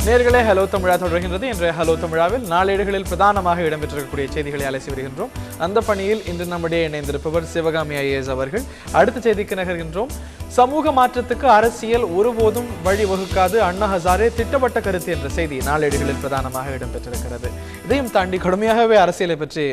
நேயர்களே ஹலோ தமிழா தொடர்கின்றது. இன்றைய ஹலோ தமிழாவில் நாளேடுகளில் பிரதானமாக இடம்பெற்றிருக்கக்கூடிய செய்திகளை அலசி வருகின்றோம். அந்த பணியில் இன்று நம்முடைய இணைந்திருப்பவர் சிவகாமி ஐஏஎஸ் அவர்கள். அடுத்த செய்திக்கு நகர்கின்றோம். சமூக மாற்றத்துக்கு அரசியல் ஒருபோதும் வழிவகுக்காது, அண்ணா ஹசாரே திட்டவட்ட கருத்து என்ற செய்தி நாளேடுகளில் பிரதானமாக இடம்பெற்றிருக்கிறது. இதையும் தாண்டி கடுமையாகவே அரசியலை பற்றி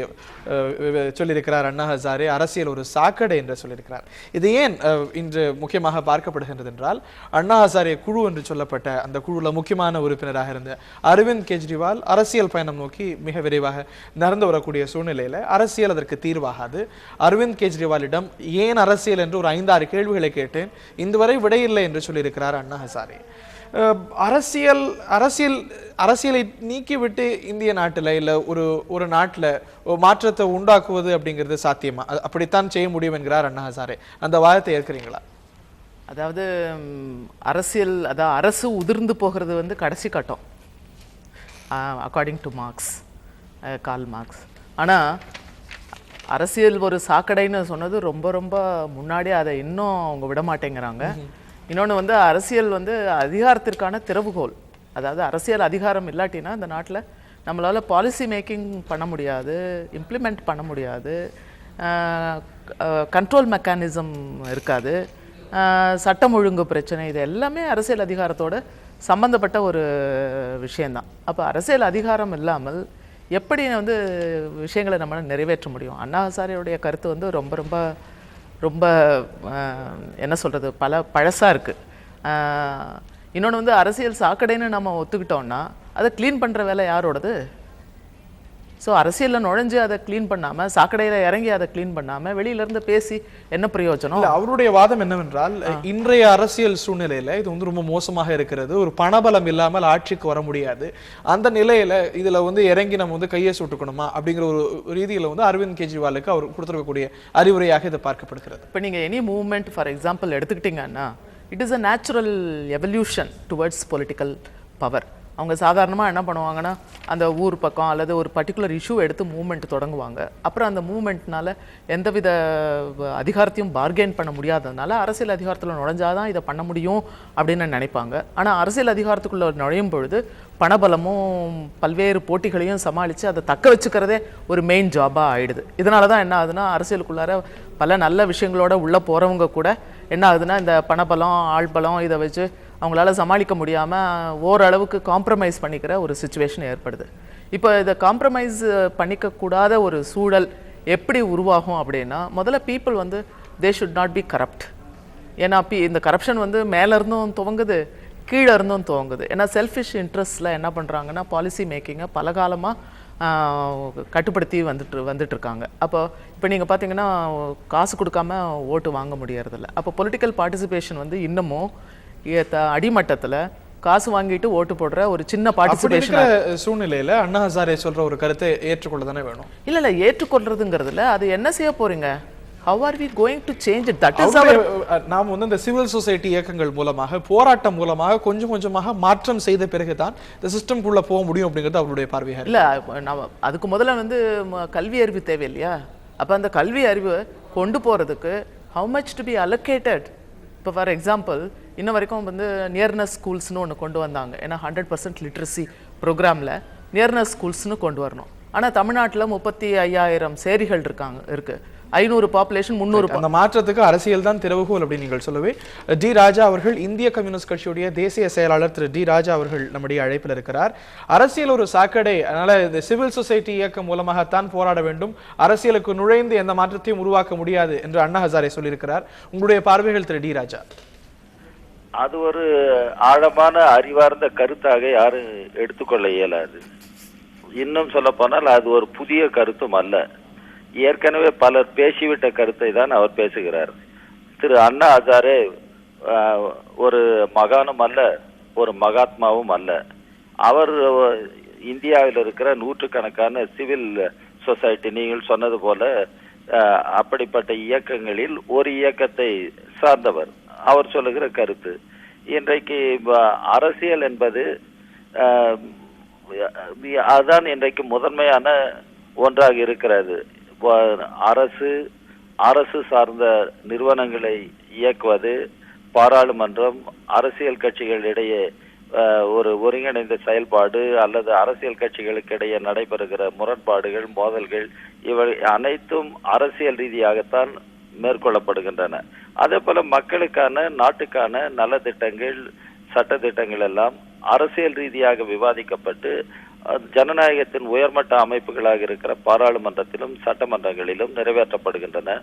சொல்லியிருக்கிறார் அண்ணா ஹசாரே. அரசியல் ஒரு சாக்கடை என்று சொல்லியிருக்கிறார். இது ஏன் இன்று முக்கியமாக பார்க்கப்படுகின்றது என்றால், அண்ணா ஹசாரே குழு என்று சொல்லப்பட்ட அந்த குழுல முக்கியமான உறுப்பினராக இருந்த அரவிந்த் கெஜ்ரிவால் அரசியல் பயணம் நோக்கி மிக விரைவாக நடந்து வரக்கூடிய சூழ்நிலையில அரசியல் அதற்கு தீர்வாகாது. அரவிந்த் கெஜ்ரிவாலிடம் ஏன் அரசியல் என்று ஒரு 5-6 கேள்விகளை கேட்டேன், இதுவரை விடையில்லை என்று சொல்லியிருக்கிறார் அண்ணா ஹசாரே. அரசியலை நீக்கிவிட்டு இந்திய நாட்டில் இல்லை ஒரு நாட்டில் மாற்றத்தை உண்டாக்குவது அப்படிங்கிறது சாத்தியமா? அப்படித்தான் செய்ய முடியும் என்கிறார் அண்ணா ஹசாரே. அந்த வாதத்தை ஏற்கிறீங்களா? அதாவது அரசு உதிர்ந்து போகிறது வந்து கடைசி கட்டம், அக்கார்டிங் டு கால் மார்க்ஸ். ஆனால் அரசியல் ஒரு சாக்கடைன்னு சொன்னது ரொம்ப ரொம்ப முன்னாடியே, அதை இன்னும் அவங்க விட மாட்டேங்கிறாங்க. இன்னொன்று வந்து அரசியல் வந்து அதிகாரத்திற்கான திறவுகோல். அதாவது அரசியல் அதிகாரம் இல்லாட்டினா இந்த நாட்டில் நம்மளால் பாலிசி மேக்கிங் பண்ண முடியாது, இம்ப்ளிமெண்ட் பண்ண முடியாது, கண்ட்ரோல் மெக்கானிசம் இருக்காது, சட்டம் ஒழுங்கு பிரச்சனை, இது எல்லாமே அரசியல் அதிகாரத்தோடு சம்மந்தப்பட்ட ஒரு விஷயந்தான். அப்போ அரசியல் அதிகாரம் இல்லாமல் எப்படி வந்து விஷயங்களை நம்மளால் நிறைவேற்ற முடியும்? அண்ணா ஹசாரேவுடைய கருத்து வந்து ரொம்ப ரொம்ப ரொம்ப என்ன சொல்கிறது, பழசாக இருக்குது. இன்னொன்று வந்து அரசியல் சாக்கடைன்னு நம்ம ஒத்துக்கிட்டோம்னா அதை க்ளீன் பண்ணுற வேலை யாரோடது? ஸோ அரசியலில் நுழைஞ்சு அதை க்ளீன் பண்ணாமல், சாக்கடையில் இறங்கி அதை க்ளீன் பண்ணாமல் வெளியிலேருந்து பேசி என்ன பிரயோஜனம்? அவருடைய வாதம் என்னவென்றால், இன்றைய அரசியல் சூழ்நிலையில் இது வந்து ரொம்ப மோசமாக இருக்கிறது, ஒரு பணபலம் இல்லாமல் ஆட்சிக்கு வர முடியாது, அந்த நிலையில் இதில் வந்து இறங்கி நம்ம வந்து கையை சுட்டுக்கணுமா அப்படிங்கிற ஒரு ரீதியில் வந்து அரவிந்த் கெஜ்ரிவாலுக்கு அவர் கொடுத்துருக்கக்கூடிய அறிவுரையாக இதை பார்க்கப்படுகிறது. இப்போ நீங்கள் எனி மூவ்மெண்ட் ஃபார் எக்ஸாம்பிள் எடுத்துக்கிட்டிங்கன்னா, it is a natural evolution towards political power. அவங்க சாதாரணமாக என்ன பண்ணுவாங்கன்னா, அந்த ஊர் பக்கம் அல்லது ஒரு பர்டிகுலர் இஷ்யூ எடுத்து மூவ்மெண்ட் தொடங்குவாங்க. அப்புறம் அந்த மூவ்மெண்ட்னால எந்தவித அதிகாரத்தையும் பார்கெயின் பண்ண முடியாததுனால அரசியல் அதிகாரத்தில் நுழைஞ்சாதான் இதை பண்ண முடியும் அப்படின்னு நினைப்பாங்க. ஆனால் அரசியல் அதிகாரத்துக்குள்ளே நுழையும் பொழுது பணபலமும் பல்வேறு போட்டிகளையும் சமாளித்து அதை தக்க வச்சுக்கிறதே ஒரு மெயின் ஜாபாக ஆகிடுது. இதனால தான் என்ன ஆகுதுன்னா, அரசியலுக்குள்ளார பல நல்ல விஷயங்களோட உள்ளே போகிறவங்க கூட என்ன ஆகுதுன்னா, இந்த பணபலம் ஆள்பலம் இதை வச்சு அவங்களால சமாளிக்க முடியாமல் ஓரளவுக்கு காம்ப்ரமைஸ் பண்ணிக்கிற ஒரு சிச்சுவேஷன் ஏற்படுது. இப்போ இதை காம்ப்ரமைஸ் பண்ணிக்கக்கூடாத ஒரு சூழல் எப்படி உருவாகும் அப்படின்னா, முதல்ல பீப்புள் வந்து they should not be corrupt. ஏன்னா இந்த கரப்ஷன் வந்து மேலேருந்தும் துவங்குது, கீழே இருந்தும் துவங்குது. ஏன்னா செல்ஃபிஷ் இன்ட்ரெஸ்ட்டில் என்ன பண்ணுறாங்கன்னா, பாலிசி மேக்கிங்கை பல காலமாக கட்டுப்படுத்தி வந்துட்டுருக்காங்க. இப்போ நீங்கள் பார்த்தீங்கன்னா, காசு கொடுக்காம ஓட்டு வாங்க முடியறதில்ல. அப்போ பொலிட்டிக்கல் பார்ட்டிசிபேஷன் வந்து இன்னமும் அடிமட்டத்தில் காசு வாங்கிட்டு ஓட்டு போடுற ஒரு சின்ன பார்ட்டிசிபேஷன் சூழ்நிலையில் அண்ணா ஹசாரே சொல்கிற ஒரு கருத்தை ஏற்றுக்கொள்ள தானே வேணும். இல்லை ஏற்றுக்கொள்றதுங்கிறதுல அது என்ன செய்ய போறீங்க? How are we going to change it? That is our... நாம் வந்து இந்த சிவில் சொசைட்டி இயக்கங்கள் மூலமாக, போராட்டம் மூலமாக கொஞ்சம் கொஞ்சமாக மாற்றம் செய்த பிறகுதான் இந்த சிஸ்டம்குள்ளே போக முடியும் அப்படிங்கிறது அவருடைய பார்வையாக. இல்லை, நம்ம அதுக்கு முதல்ல வந்து கல்வி அறிவு தேவை இல்லையா? அப்போ அந்த கல்வி அறிவு கொண்டு போகிறதுக்கு how much to be allocated? இப்போ ஃபார் எக்ஸாம்பிள் இன்ன வரைக்கும் வந்து நியர்னஸ் ஸ்கூல்ஸ்னு ஒன்று கொண்டு வந்தாங்க. ஏன்னா 100% லிட்ரஸி ப்ரோக்ராமில் நியர்னஸ் ஸ்கூல்ஸ்னு கொண்டு வரணும். ஆனால் தமிழ்நாட்டில் 35,000 சேரிகள் இருக்குது, 500 பாப்புலேஷன், 300. அந்த மாற்றத்துக்கு அரசியல் தான் திறவுகோல் அப்படின்னு நீங்கள் சொல்லவே, டி ராஜா அவர்கள், இந்திய கம்யூனிஸ்ட் கட்சியுடைய தேசிய செயலாளர் திரு டி ராஜா அவர்கள் நம்முடைய அழைப்பில் இருக்கிறார். அரசியல் ஒரு சாக்கடை, அதனால இந்த சிவில் சொசைட்டி இயக்கம் மூலமாகத்தான் போராட வேண்டும், அரசியலுக்கு நுழைந்து எந்த மாற்றத்தையும் உருவாக்க முடியாது என்று அண்ணா ஹசாரே சொல்லியிருக்கிறார். உங்களுடைய பார்வைகள் திரு டி ராஜா? அது ஒரு ஆழமான அறிவார்ந்த கருத்தாக யாரும் எடுத்துக்கொள்ள இயலாது. இன்னும் சொல்ல போனால் அது ஒரு புதிய கருத்தும் அல்ல. ஏற்கனவே பலர் பேசிவிட்ட கருத்தை தான் அவர் பேசுகிறார். திரு அண்ணா ஹசாரே ஒரு மகானும் அல்ல, ஒரு மகாத்மாவும் அல்ல. அவர் இந்தியாவில் இருக்கிற நூற்றுக்கணக்கான சிவில் சொசைட்டி, நீங்கள் சொன்னது போல அப்படிப்பட்ட இயக்கங்களில் ஒரு இயக்கத்தை சார்ந்தவர். அவர் சொல்லுகிற கருத்து இன்றைக்கு அரசியல் என்பது அதுதான் இன்றைக்கு முதன்மையான ஒன்றாக இருக்கிறது. அரசு சார்ந்த நிறுவனங்களை இயக்குவது, பாராளுமன்றம், அரசியல் கட்சிகளிடையே ஒரு ஒருங்கிணைந்த செயல்பாடு அல்லது அரசியல் கட்சிகளுக்கு இடையே நடைபெறுகிற முரண்பாடுகள், மோதல்கள் இவை அனைத்தும் அரசியல் ரீதியாகத்தான் மேற்கொள்ளப்படுகின்றன. அதே போல மக்களுக்கான, நாட்டுக்கான நலத்திட்டங்கள், சட்டத்திட்டங்கள் எல்லாம் அரசியல் ரீதியாக விவாதிக்கப்பட்டு ஜனநாயகத்தின் உயர்மட்ட அமைப்புகளாக இருக்கிற பாராளுமன்றத்திலும் சட்டமன்றங்களிலும் நிறைவேற்றப்படுகின்றன.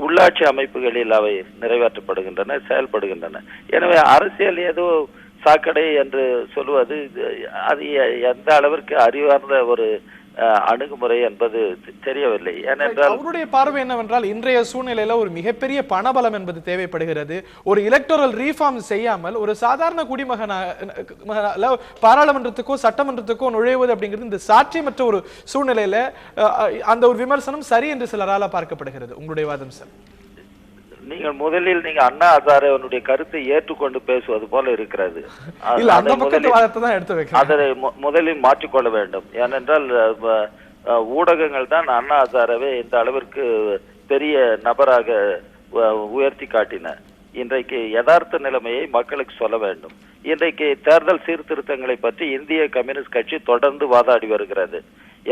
உள்ளாட்சி அமைப்புகளில் அவை நிறைவேற்றப்படுகின்றன, செயல்படுகின்றன. எனவே அரசியல் ஏதோ சாக்கடை என்று சொல்வது அது எந்த அளவிற்கு அறிவார்ந்த ஒரு அணுகுமுறை என்பது தெரியவில்லை. ஏனென்றால் அவருடைய பார்வை என்னவென்றால் இன்றைய சூழ்நிலையில ஒரு மிகப்பெரிய பணபலம் என்பது தேவைப்படுகிறது. ஒரு எலக்டோரல் ரீஃபார்ம் செய்யாமல் ஒரு சாதாரண குடிமகனால பாராளுமன்றத்துக்கோ சட்டமன்றத்துக்கோ நுழைவது அப்படிங்கிறது இந்த சாட்சியமற்ற ஒரு சூழ்நிலையில அந்த ஒரு விமர்சனம் சரி என்று சிலரால பார்க்கப்படுகிறது. உங்களுடைய வாதம் சார்? முதலில் நீங்க அண்ணா ஹசாரேவனுடைய கருத்தை ஏற்றுக்கொண்டு பேசுவது போல இருக்கிறது. அதை முதலில் மாற்றிக்கொள்ள வேண்டும். ஏனென்றால் ஊடகங்கள் தான் அண்ணா ஹசாரேவை இந்த அளவிற்கு பெரிய நபராக உயர்த்தி காட்டின. இன்றைக்கு யதார்த்த நிலைமையை மக்களுக்கு சொல்ல வேண்டும். இன்றைக்கு தேர்தல் சீர்திருத்தங்களை பற்றி இந்திய கம்யூனிஸ்ட் கட்சி தொடர்ந்து வாதாடி வருகிறது.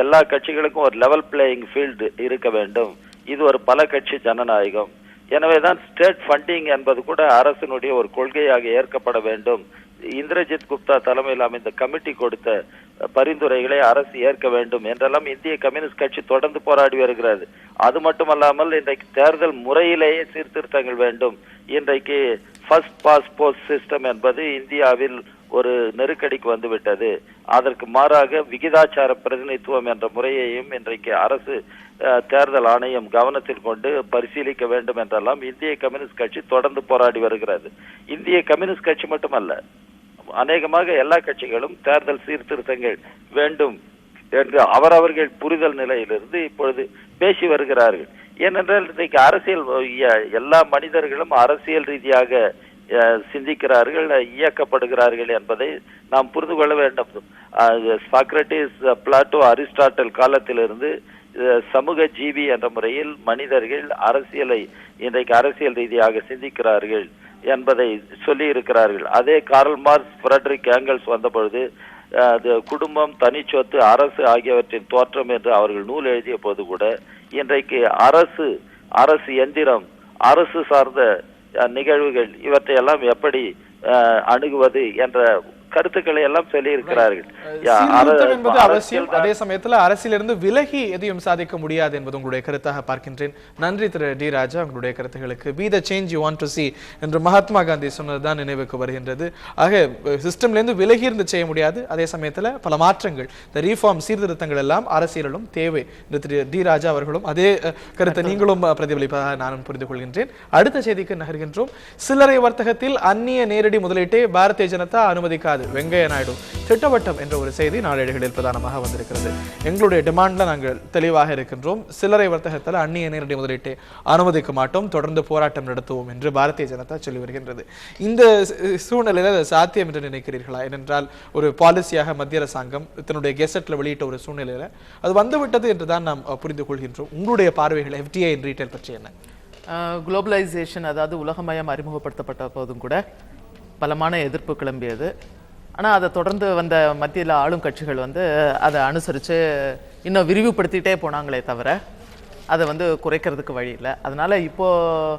எல்லா கட்சிகளுக்கும் ஒரு லெவல் பிளேயிங் ஃபீல்டு இருக்க வேண்டும். இது ஒரு பல கட்சி ஜனநாயகம். எனவேதான் ஸ்டேட் ஃபண்டிங் என்பது கூட அரசினுடைய ஒரு கொள்கையாக ஏற்கப்பட வேண்டும். இந்திரஜித் குப்தா தலைமையில் அமைந்த கமிட்டி கொடுத்த பரிந்துரைகளை அரசு ஏற்க வேண்டும் என்றெல்லாம் இந்திய கம்யூனிஸ்ட் கட்சி தொடர்ந்து போராடி வருகிறது. அது மட்டுமல்லாமல் இன்றைக்கு தேர்தல் முறையிலேயே சீர்திருத்தங்கள் வேண்டும். இன்றைக்கு ஃபர்ஸ்ட் பாஸ் போஸ்ட் சிஸ்டம் என்பது இந்தியாவில் ஒரு நெருக்கடிக்கு வந்துவிட்டது. அதற்கு மாறாக விகிதாச்சார பிரதிநிதித்துவம் என்ற முறையையும் இன்றைக்கு அரசு தேர்தல் ஆணையம் கவனத்தில் கொண்டு பரிசீலிக்க வேண்டும் என்றெல்லாம் இந்திய கம்யூனிஸ்ட் கட்சி தொடர்ந்து போராடி வருகிறது. இந்திய கம்யூனிஸ்ட் கட்சி மட்டுமல்ல, அநேகமாக எல்லா கட்சிகளும் தேர்தல் சீர்திருத்தங்கள் வேண்டும் என்று அவரவர்கள் புரிதல் நிலையிலிருந்து இப்பொழுது பேசி வருகிறார்கள். ஏனென்றால் இன்றைக்கு அரசியல் எல்லா மனிதர்களும் அரசியல் ரீதியாக சிந்திக்கிறார்கள், இயக்கப்படுகிறார்கள் என்பதை நாம் புரிந்து கொள்ள வேண்டும். சாக்ரட்டிஸ், பிளாட்டோ, அரிஸ்டாட்டில் காலத்திலிருந்து சமூக ஜீவி என்ற முறையில் மனிதர்கள் அரசியலை இன்றைக்கு அரசியல் ரீதியாக சிந்திக்கிறார்கள் என்பதை சொல்லி இருக்கிறார்கள். அதே கார்ல் மார்க்ஸ், ஃபிரெடரிக் ஏங்கல்ஸ் வந்த பொழுது குடும்பம், தனிச்சொத்து, அரசு ஆகியவற்றின் தோற்றம் என்று அவர்கள் நூல் எழுதிய போது கூட இன்றைக்கு அரசு எந்திரம், அரசு சார்ந்த நிகழ்வுகள் இவற்றையெல்லாம் எப்படி அணுகுவது என்ற கருத்துக்களை எல்லாம் சொல்லி இருக்கிறார்கள். என்பது அவசியம். அதே சமயத்தில் அரசியலிருந்து விலகி எதையும் சாதிக்க முடியாது என்பது உங்களுடைய கருத்தாக பார்க்கின்றேன். நன்றி திரு டி ராஜா, உங்களுடைய கருத்துக்களுக்கு. Be the change you want to see என்று மகாத்மா காந்தி சொன்னதுதான் நினைவுக்கு வருகின்றது. ஆக சிஸ்டம்ல இருந்து விலகி இருந்து செய்ய முடியாது. அதே சமயத்தில் பல மாற்றங்கள், இந்த ரீஃபார்ம் சீர்திருத்தங்கள் எல்லாம் அரசியலிலும் தேவை என்று திரு டி ராஜா அவர்களும் அதே கருத்தை நீங்களும் பிரதிபலிப்பதாக நானும் புரிந்து கொள்கின்றேன். அடுத்த செய்திக்கு நகர்கின்றோம். சில்லறை வர்த்தகத்தில் அந்நிய நேரடி முதலீட்டை பாரதிய ஜனதா அனுமதிக்காது, வெங்கையா நாயுடு திட்டவட்டம் என்ற ஒரு செய்தி நாளேடுகளில் பிரதானமாக வந்திருக்கிறது. எங்களுடைய டிமாண்ட்ல நாங்கள் தெளிவாக இருக்கின்றோம். சில்லறை வர்த்தகத்தில் அந்நிய நேரடி முதலீட்டை அனுமதிக்க மாட்டோம், தொடர்ந்து போராட்டம் நடத்துவோம் என்று பாரதிய ஜனதா சொல்லி வருகின்றது. இந்த சூழ்நிலையில் சாத்தியம் என்று நினைக்கிறீர்களா? ஏனென்றால் ஒரு பாலிசியாக மத்திய அரசாங்கம் தன்னுடைய கெசட்ல வெளியிட்ட ஒரு சூழ்நிலையில அது வந்துவிட்டது என்றுதான் நாம் புரிந்து கொள்கின்றோம். உங்களுடைய பார்வைகள் FDI இன் ரீட்டைல் பற்றி என்ன? குளோபலைசேஷன், அதாவது உலகமயம் அறிமுகப்படுத்தப்பட்ட போதும் கூட பலமான எதிர்ப்பு கிளம்பியது. ஆனால் அதை தொடர்ந்து வந்த மத்தியில் ஆளும் கட்சிகள் அதை அனுசரித்து இன்னும் விரிவுபடுத்திகிட்டே போனாங்களே தவிர அதை குறைக்கிறதுக்கு வழி இல்லை. அதனால் இப்போது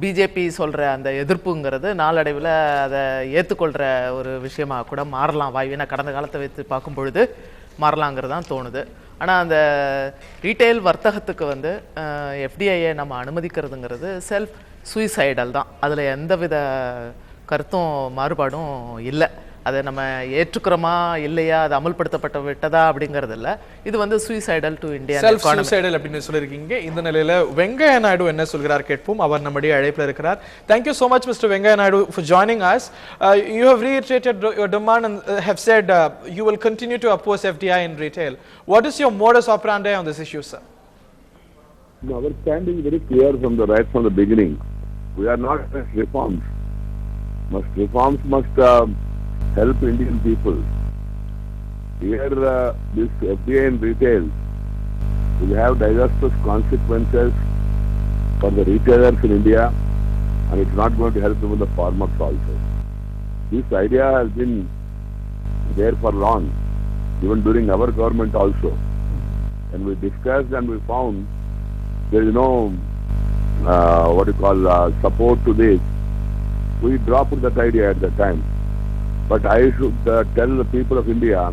பிஜேபி சொல்கிற அந்த எதிர்ப்புங்கிறது நாளடைவில் அதை ஏற்றுக்கொள்கிற ஒரு விஷயமாக கூட மாறலாம் வாய்வினா கடந்த காலத்தை வைத்து பார்க்கும் பொழுது மாறலாங்கிறது தான் தோணுது. ஆனால் அந்த ரீட்டைல் வர்த்தகத்துக்கு FDIயை நம்ம அனுமதிக்கிறதுங்கிறது செல்ஃப் சூசைடல் தான். அதில் எந்தவித கருத்தும் மாறுபாடும் இல்லை. அதை நம்ம ஏற்றுக்கிறோமா இல்லையா, அது அமல்படுத்தப்பட்ட விட்டதா அப்படிங்கிறது இல்லை. இது suicidal to India, self suicidal அப்படின்னு சொல்லியிருக்கீங்க. இந்த நிலையில வெங்கையா நாயுடு என்ன சொல்கிறார் கேட்போம். அவர் நம்முடைய அழைப்பில் இருக்கிறார். Thank you so much, Mr. Venkaiah Naidu, for joining us. You have reiterated your demand and have said you will continue to oppose FDI in retail. What is your modus operandi on this issue, sir? No, our standing very clear right from the beginning. We are not against reforms. Reforms must help Indian people. Here, this FDI in retail will have disastrous consequences for the retailers in India, and it's not going to help even the farmers also. This idea has been there for long, even during our government also. And we discussed and we found there is no support to this. We dropped that idea at the time. But I should tell the people of India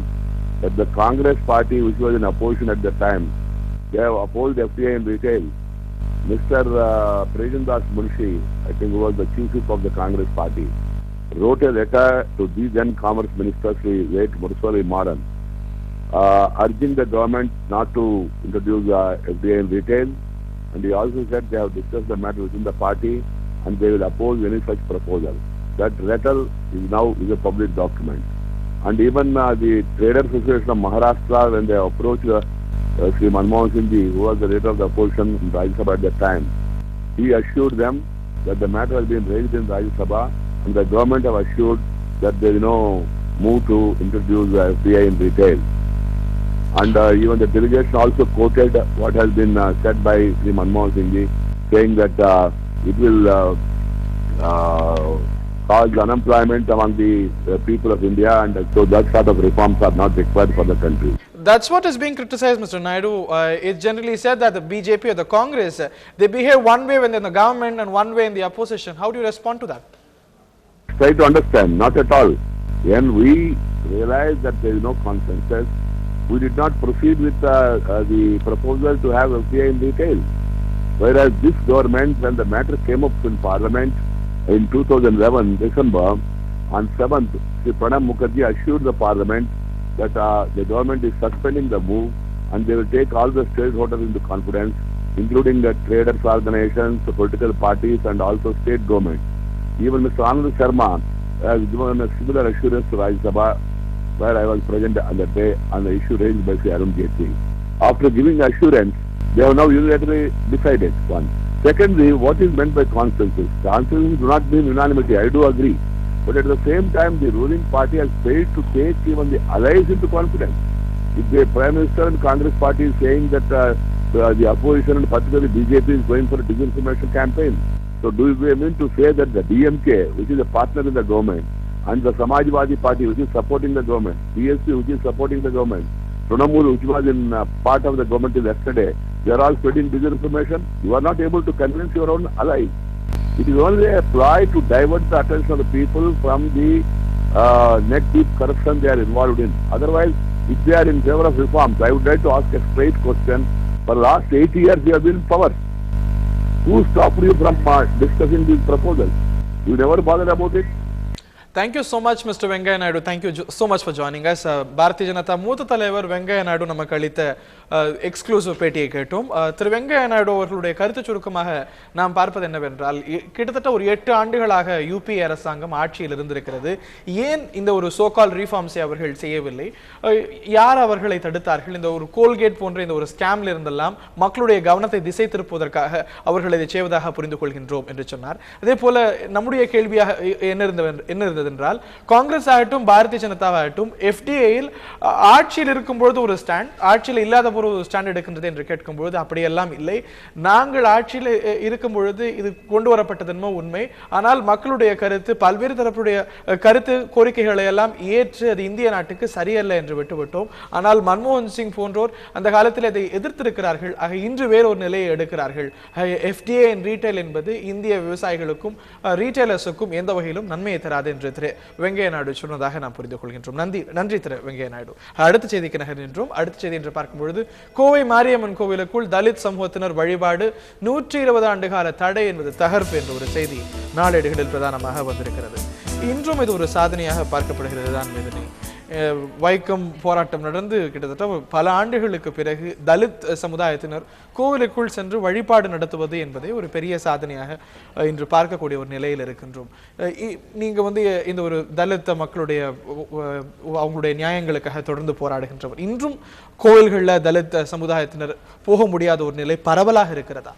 that the Congress party, which was in opposition at the time, they have opposed FDI in retail. Mr. Prejandas Munshi, I think who was the chief whip of the Congress party, wrote a letter to the then Commerce Minister, Sri late Mursali Maran, urging the government not to introduce FDI in retail. And he also said they have discussed the matter within the party and they will oppose any such proposal. That letter is now a public document. And even the Traders Association of Maharashtra, when they approached Sri Manmohan Singh ji, who was the leader of the opposition in Rajya Sabha at that time, he assured them that the matter has been raised in Rajya Sabha and the government have assured that there is no move to introduce FDI in retail. And even the delegation also quoted what has been said by Sri Manmohan Singh ji, saying that it will cause unemployment among the people of India, and so that sort of reforms are not required for the country. That's what is being criticized, Mr. Naidu. It's generally said that the BJP or the Congress, they behave one way when they're in the government and one way in the opposition. How do you respond to that? Try to understand, not at all. When we realized that there is no consensus, we did not proceed with the proposal to have FDI in retail. Whereas this government, when the matter came up in Parliament in 2011, December, on 7th, Sri Pranab Mukherjee assured the Parliament that the government is suspending the move and they will take all the stakeholders into confidence, including the traders organizations, the political parties and also state government. Even Mr. Anand Sharma has given a similar assurance to Rajya Sabha, where I was present on the day on the issue raised by Sri Arun Jaitley. After giving assurance, they have now unilaterally decided. One. Secondly, what is meant by consensus? Consensus do not mean unanimity, I do agree. But at the same time, the ruling party has failed to take even the allies into confidence. If the Prime Minister and Congress party is saying that the opposition and particularly BJP is going for a disinformation campaign, so do we mean to say that the DMK, which is a partner in the government, and the Samajwadi party, which is supporting the government, BSP, which is supporting the government, Trinamool, which was in part of the government till yesterday, they are all spreading disinformation? You are not able to convince your own allies. It is only a ploy to divert the attention of the people from the neck-deep corruption they are involved in. Otherwise, if they are in favor of reforms, I would like to ask a straight question. For the last 8 years, you have been in power. Who stopped you from discussing these proposals? You never bothered about it. Thank you so much, Mr. Venkaya Naidu. Thank you so much for joining us. Bharatiya Janata மூத்த தலைவர் வெங்கையா நாயுடு நமக்கு அளித்த exclusive பேட்டியை கேட்டோம். திரு வெங்கையா நாயுடு அவர்களுடைய கருத்து சுருக்கமாக நாம் பார்ப்பது என்னவென்றால், கிட்டத்தட்ட ஒரு 8 ஆண்டுகளாக யூபி அரசாங்கம் ஆட்சியில் இருந்திருக்கிறது. ஏன் இந்த ஒரு சோகால் ரீஃபார்ம்ஸை அவர்கள் செய்யவில்லை? யார் அவர்களை தடுத்தார்கள்? இந்த ஒரு கோல்கேட் போன்ற இந்த ஒரு ஸ்கேம்ல இருந்தெல்லாம் மக்களுடைய கவனத்தை திசை திருப்புவதற்காக அவர்கள் இதை செய்வதாக புரிந்து கொள்கின்றோம் என்று சொன்னார். அதே போல நம்முடைய கேள்வியாக என்ன இருந்ததென்றால், காங்கிரஸ் ஆகட்டும் பாரதிய ஜனதாவாகட்டும் எஃப்டிஐயில் ஆட்சியில் இருக்கும்பொழுது ஒரு ஸ்டாண்ட், ஆட்சியில் இல்லாத ஒரு ஸ்டாண்ட் எடுக்கின்றது என்று கேட்கும்பொழுது அப்படியெல்லாம் இல்லை. நாங்கள் ஆட்சியில் இருக்கும் பொழுது இது கொண்டு வரப்பட்டதென்மோ உண்மை, ஆனால் மக்களுடைய கருத்து, பல்வேறு தரப்புடைய கருத்து கோரிக்கைகளை எல்லாம் ஏற்று அது இந்திய நாட்டுக்கு சரியல்ல என்று விட்டுவிட்டோம். ஆனால் மன்மோகன் சிங் போன்றோர் அந்த காலத்தில் அதை எதிர்த்திருக்கிறார்கள். ஆக இன்று வேறொரு நிலையை எடுக்கிறார்கள். எஃப்டிஐ அண்ட் ரீட்டைல் என்பது இந்திய விவசாயிகளுக்கும் ரீட்டைலர்ஸுக்கும் எந்த வகையிலும் நன்மையை தராது என்று திரு வெங்கையா நாயுடு சொன்னதாக நாம் புரிந்து கொள்கின்றோம். நன்றி திரு வெங்கையா நாயுடு. அடுத்த செய்திக்கு நகர்கின்றோம். அடுத்த செய்தி என்று பார்க்கும்பொழுது, கோவை மாரியம்மன் கோவிலுக்குள் தலித் சமூகத்தினர் வழிபாடு 120 ஆண்டு கால தடை என்பது தகர்ப்பு என்ற ஒரு செய்தி நாளேடுகளில் பிரதானமாக வந்திருக்கிறது. இன்றும் இது ஒரு சாதனையாக பார்க்கப்படுகிறது தான் வேதனை. வைக்கம் போராட்டம் நடந்து கிட்டத்தட்ட பல ஆண்டுகளுக்கு பிறகு தலித் சமுதாயத்தினர் கோவிலுக்குள் சென்று வழிபாடு நடத்துவது என்பதை ஒரு பெரிய சாதனையாக இன்று பார்க்கக்கூடிய ஒரு நிலையில் இருக்கின்றோம். நீங்க இந்த ஒரு தலித் மக்களுடைய அவங்களுடைய நியாயங்களுக்காக தொடர்ந்து போராடுகின்றவர், இன்றும் கோவில்களில் தலித் சமுதாயத்தினர் போக முடியாத ஒரு நிலை பரவலாக இருக்கிறதா?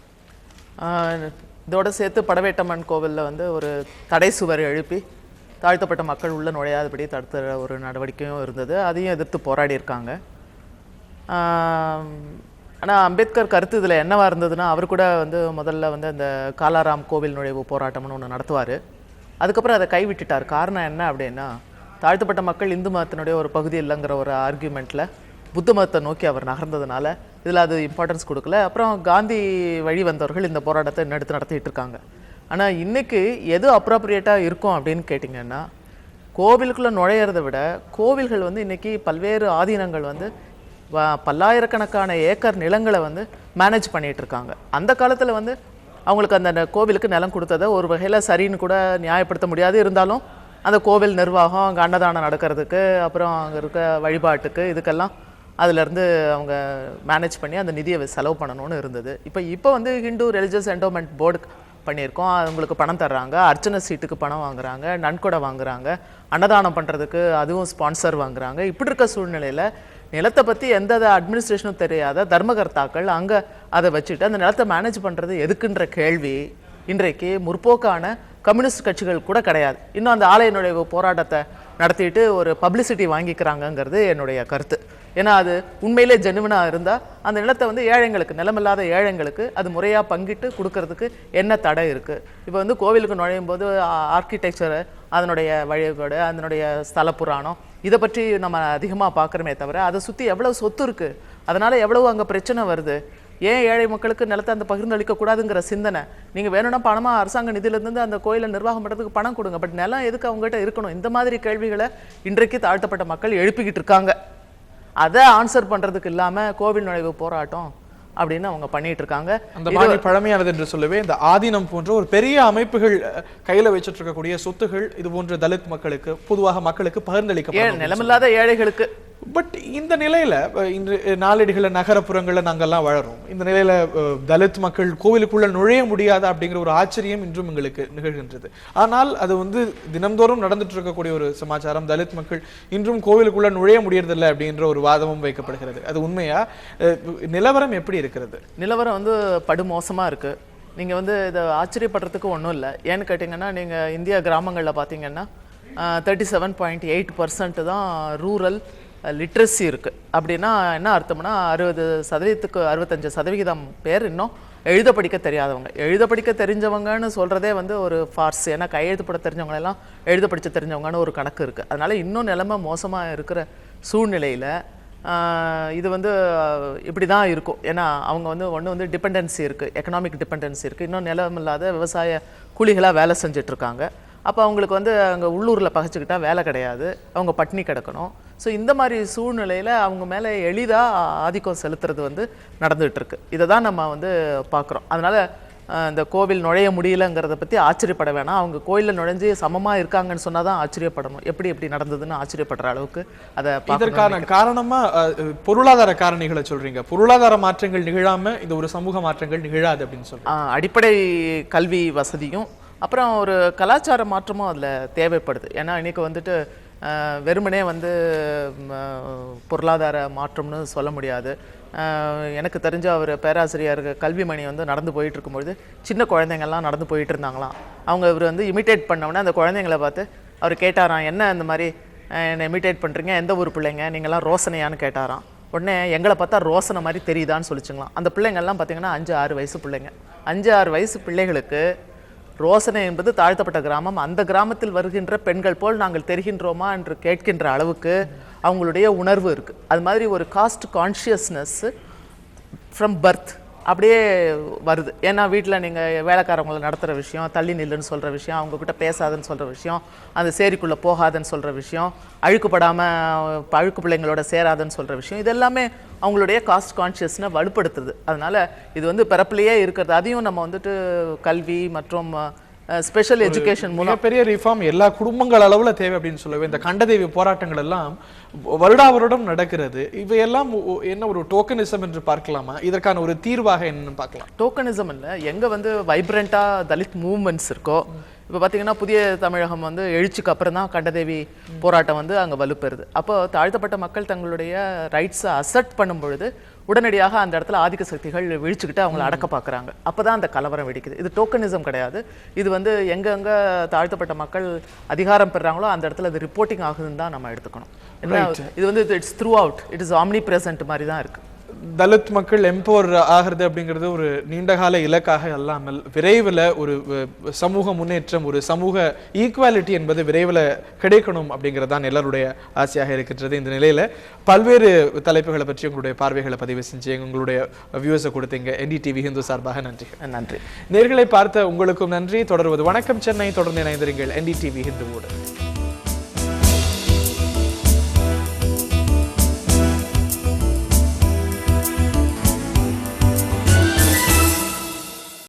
இதோட சேர்த்து படவேட்டம்மன் கோவிலில் ஒரு தடை சுவர் எழுப்பி தாழ்த்தப்பட்ட மக்கள் உள்ள நுழையாதபடி தடுத்த ஒரு நடவடிக்கையும் இருந்தது. அதையும் எதிர்த்து போராடி இருக்காங்க. ஆனால் அம்பேத்கர் கருத்து இதில் என்னவா இருந்ததுன்னா, அவர் கூட முதல்ல அந்த காலாராம் கோவில் நுழைவு போராட்டம்னு ஒன்று நடத்துவார். அதுக்கப்புறம் அதை கைவிட்டுட்டார். காரணம் என்ன அப்படின்னா, தாழ்த்தப்பட்ட மக்கள் இந்து மதத்தினுடைய ஒரு பகுதி இல்லைங்கிற ஒரு ஆர்கியூமெண்ட்ல புத்த மதத்தை நோக்கி அவர் நகர்ந்ததுனால இதில் அது இம்பார்ட்டன்ஸ் கொடுக்கல. அப்புறம் காந்தி வழி வந்தவர்கள் இந்த போராட்டத்தை எடுத்து நடத்திட்டு இருக்காங்க. ஆனால் இன்னைக்கு எது அப்ராப்ரியேட்டாக இருக்கும் அப்படின்னு கேட்டிங்கன்னா, கோவிலுக்குள்ளே நுழையிறத விட கோவில்கள் வந்து இன்னைக்கு பல்வேறு ஆதீனங்கள் வந்து பல்லாயிரக்கணக்கான ஏக்கர் நிலங்களை வந்து மேனேஜ் பண்ணிட்டு இருக்காங்க. அந்த காலத்தில் வந்து அவங்களுக்கு அந்த கோவிலுக்கு நிலம் கொடுத்ததை ஒரு வகையில் சரின்னு கூட நியாயப்படுத்த முடியாது. இருந்தாலும் அந்த கோவில் நிர்வாகம், அங்கே அன்னதானம் நடக்கிறதுக்கு, அப்புறம் அங்கே இருக்க வழிபாட்டுக்கு, இதுக்கெல்லாம் அதுலேருந்து அவங்க மேனேஜ் பண்ணி அந்த நிதியை செலவு பண்ணணும்னு இருந்தது. இப்போ வந்து ஹிந்து ரிலிஜியஸ் என்டோமெண்ட் போர்டு பண்ணியிருக்கோம். அவங்களுக்கு பணம் தர்றாங்க, அர்ச்சனை சீட்டுக்கு பணம் வாங்குறாங்க, நன்கொடை வாங்குறாங்க, அன்னதானம் பண்ணுறதுக்கு அதுவும் ஸ்பான்சர் வாங்குறாங்க. இப்படி இருக்க சூழ்நிலையில் நிலத்தை பற்றி எந்த அட்மினிஸ்ட்ரேஷனும் தெரியாத தர்மகர்த்தாக்கள் அங்கே அதை வச்சுட்டு அந்த நிலத்தை மேனேஜ் பண்ணுறது எதுக்குன்ற கேள்வி இன்றைக்கு முற்போக்கான கம்யூனிஸ்ட் கட்சிகள் கூட கிடையாது. இன்னும் அந்த ஆலய நுழைவு போராட்டத்தை நடத்திட்டு ஒரு பப்ளிசிட்டி வாங்கிக்கிறாங்கங்கிறது என்னுடைய கருத்து. ஏன்னா அது உண்மையிலே ஜெனுவனாக இருந்தால் அந்த நிலத்தை வந்து ஏழைங்களுக்கு, நிலமில்லாத ஏழைங்களுக்கு அது முறையாக பங்கிட்டு கொடுக்கறதுக்கு என்ன தடை இருக்குது? இப்போ வந்து கோவிலுக்கு நுழையும் போது ஆர்கிடெக்சரு, அதனுடைய வழிபாடு, அதனுடைய ஸ்தல புராணம், இதை பற்றி நம்ம அதிகமாக பார்க்குறோமே தவிர அதை சுற்றி எவ்வளோ சொத்து இருக்குது, அதனால் எவ்வளவு அங்கே பிரச்சனை வருது, ஏன் ஏழை மக்களுக்கு நிலத்தை அந்த பகிர்ந்தளிக்கக்கூடாதுங்கிற சிந்தனை. நீங்கள் வேணும்னா பணமாக அரசாங்க நிதியிலேருந்து அந்த கோயிலை நிர்வாகம் பண்ணுறதுக்கு பணம் கொடுங்க, பட் நிலம் எதுக்கு அவங்ககிட்ட இருக்கணும்? இந்த மாதிரி கேள்விகளை இன்றைக்கு தாழ்த்தப்பட்ட மக்கள் எழுப்பிக்கிட்டு இருக்காங்க. அதை ஆன்சர் பண்ணுறதுக்கு இல்லாமல் கோவில் நுழைவு போராட்டம் அப்படின்னு அவங்க பண்ணிட்டு இருக்காங்க. அந்த மாதிரி பழமையானது என்று சொல்லவே இந்த ஆதீனம் போன்ற ஒரு பெரிய அமைப்புகள் கையில் வச்சுட்டு இருக்கக்கூடிய சொத்துகள் இது போன்ற தலித் மக்களுக்கு, பொதுவாக மக்களுக்கு பகிர்ந்தளிக்க நிலமில்லாத ஏழைகளுக்கு. பட் இந்த நிலையில இன்று நாளடிகள நகரப்புறங்கள்ல நாங்கெல்லாம் வளரும். இந்த நிலையில தலித் மக்கள் கோவிலுக்குள்ள நுழைய முடியாதா அப்படிங்கிற ஒரு ஆச்சரியம் இன்றும் எங்களுக்கு நிகழ்கின்றது. ஆனால் அது வந்து தினந்தோறும் நடந்துட்டு இருக்கக்கூடிய ஒரு சமாச்சாரம். தலித் மக்கள் இன்றும் கோவிலுக்குள்ள நுழைய முடியறதில்லை அப்படின்ற ஒரு வாதமும் வைக்கப்படுகிறது. அது உண்மையா? நிலவரம் எப்படி இருக்கிறது? நிலவரம் வந்து படுமோசமா இருக்கு. நீங்கள் வந்து இதை ஆச்சரியப்படுறதுக்கு ஒன்றும் இல்லை. ஏன்னு கேட்டிங்கன்னா, நீங்கள் இந்தியா கிராமங்களில் பார்த்தீங்கன்னா 37.8% தான் ரூரல் லிட்ரஸி இருக்குது. அப்படின்னா என்ன அர்த்தம்னா 65% பேர் இன்னும் எழுத படிக்க தெரியாதவங்க. எழுத படிக்க தெரிஞ்சவங்கன்னு சொல்கிறதே வந்து ஒரு ஃபார்ஸ். ஏன்னா கையெழுத்து போட தெரிஞ்சவங்களெல்லாம் எழுத படிக்க தெரிஞ்சவங்கன்னு ஒரு கணக்கு இருக்குது. அதனால் இன்னும் நிலைமை மோசமாக இருக்கிற சூழ்நிலையில் இது வந்து இப்படி தான் இருக்கும். ஏன்னா அவங்க வந்து ஒன்று வந்து டிபெண்டன்சி இருக்குது, எக்கனாமிக் டிபெண்டன்சி இருக்குது, இன்னும் நிலமில்லாத விவசாய கூலிகளாக வேலை செஞ்சிட்ருக்காங்க. அப்போ அவங்களுக்கு வந்து அங்கே உள்ளூரில் பகைச்சிக்கிட்டா வேலை கிடையாது, அவங்க பட்டினி கிடக்கணும். ஸோ இந்த மாதிரி சூழ்நிலையில் அவங்க மேலே எளிதாக ஆதிக்கம் செலுத்துறது வந்து நடந்துகிட்ருக்கு. இதை தான் நம்ம வந்து பார்க்குறோம். அதனால் இந்த கோவில் நுழைய முடியலங்கிறத பற்றி ஆச்சரியப்பட வேணாம். அவங்க கோயிலில் நுழைஞ்சு சமமாக இருக்காங்கன்னு சொன்னால் தான் ஆச்சரியப்படணும். எப்படி நடந்ததுன்னு ஆச்சரியப்படுற அளவுக்கு அதை. இதற்கான காரணமாக பொருளாதார காரணிகளை சொல்கிறீங்க. பொருளாதார மாற்றங்கள் நிகழாமல் இந்த ஒரு சமூக மாற்றங்கள் நிகழாது அப்படின்னு சொல்கிறேன். அடிப்படை கல்வி வசதியும் அப்புறம் ஒரு கலாச்சார மாற்றமும் அதில் தேவைப்படுது. ஏன்னா இன்றைக்கி வந்துட்டு வெறுமனே வந்து பொருளாதார மாற்றம்னு சொல்ல முடியாது. எனக்கு தெரிஞ்ச அவர் பேராசிரியர் கல்விமணி வந்து நடந்து போயிட்டு இருக்கும்பொழுது சின்ன குழந்தைங்கள்லாம் நடந்து போயிட்டு இருந்தாங்களாம். அவங்க இவர் வந்து இமிட்டேட் பண்ணவுடனே அந்த குழந்தைங்களை பார்த்து அவர் கேட்டாராம், என்ன இந்த மாதிரி என்னை இமிட்டேட் பண்ணுறீங்க, எந்த ஊர் பிள்ளைங்க நீங்கள்லாம், ரோசனையான்னு கேட்டாராம். உடனே எங்களை பார்த்தா ரோசனை மாதிரி தெரியுதான்னு சொல்லிச்சுங்களாம். அந்த பிள்ளைங்கள்லாம் பார்த்தீங்கன்னா 5-6 வயசு பிள்ளைங்க. 5-6 வயசு பிள்ளைகளுக்கு ரோசனை என்பது தாழ்த்தப்பட்ட கிராமம், அந்த கிராமத்தில் வருகின்ற பெண்கள் போல் நாங்கள் தெரிகின்றோமா என்று கேட்கின்ற அளவுக்கு அவங்களுடைய உணர்வு இருக்குது. அது மாதிரி ஒரு காஸ்ட் கான்ஷியஸ்னஸ் ஃப்ரம் பர்த் அப்படியே வருது. ஏன்னா வீட்டில் நீங்கள் வேலைக்காரவங்களை நடத்துகிற விஷயம், தள்ளி நில்லுன்னு சொல்கிற விஷயம், அவங்கக்கிட்ட பேசாதுன்னு சொல்கிற விஷயம், அந்த சேரிக்குள்ளே போகாதுன்னு சொல்கிற விஷயம், அழுக்குப்படாமல் அழுக்கு பிள்ளைங்களோட சேராதுன்னு சொல்கிற விஷயம், இது எல்லாமே அவங்களுடைய காஸ்ட் கான்ஷியஸ்னை வலுப்படுத்துது. அதனால் இது வந்து பிறப்பிலேயே இருக்கிறது. அதையும் நம்ம வந்துட்டு கல்வி மற்றும் ஸ்பெஷல் எஜுகேஷன் மூலம் பெரிய ரிஃபார்ம் எல்லா குடும்பங்கள் அளவில் தேவை அப்படின்னு சொல்லவே இந்த கண்டதேவி போராட்டங்கள் எல்லாம் வருடா வருடம் நடக்கிறது. இவையெல்லாம் என்ன ஒரு டோக்கனிசம் என்று பார்க்கலாமா? இதற்கான ஒரு தீர்வாக என்னன்னு பார்க்கலாம். டோக்கனிசம் இல்லை, எங்கே வந்து வைப்ரண்ட்டாக தலித் மூவ்மெண்ட்ஸ் இருக்கோ. இப்போ பார்த்தீங்கன்னா புதிய தமிழகம் வந்து எழுச்சிக்கு அப்புறம் தான் கண்டதேவி போராட்டம் வந்து அங்கே வலுப்பெறுது. அப்போ தாழ்த்தப்பட்ட மக்கள் தங்களுடைய ரைட்ஸை அசர்ட் பண்ணும் பொழுது உடனடியாக அந்த இடத்துல ஆதிக்க சக்திகள் விழிச்சுக்கிட்டு அவங்கள அடக்க பார்க்குறாங்க. அப்போ தான் அந்த கலவரம் வெடிக்குது. இது டோக்கனிசம் கிடையாது. இது வந்து எங்கெங்கே தாழ்த்தப்பட்ட மக்கள் அதிகாரம் பெறுறாங்களோ அந்த இடத்துல அது ரிப்போர்ட்டிங் ஆகுதுன்னு தான் நம்ம எடுத்துக்கணும். இது வந்து it's through out, it is omni present மாதிரி தான் இருக்குது. தலித் மக்கள் எம்பவர் ஆகிறது அப்படிங்கிறது ஒரு நீண்டகால இலக்காக அல்லாமல் விரைவில் ஒரு சமூக முன்னேற்றம், ஒரு சமூக ஈக்குவாலிட்டி என்பது விரைவில் கிடைக்கணும் அப்படிங்கிறது தான் எல்லாருடைய ஆசையாக இருக்கின்றது. இந்த நிலையில் பல்வேறு தலைப்புகளை பற்றி உங்களுடைய பார்வைகளை பதிவு செஞ்சு உங்களுடைய வியூஸை கொடுத்தீங்க. NDTV ஹிந்து சார்பாக நன்றி. நன்றி. நேர்களை பார்த்த உங்களுக்கும் நன்றி. தொடர்வது வணக்கம் சென்னை. தொடர்ந்து இணைந்திருங்கள் NDTV ஹிந்துவோடு.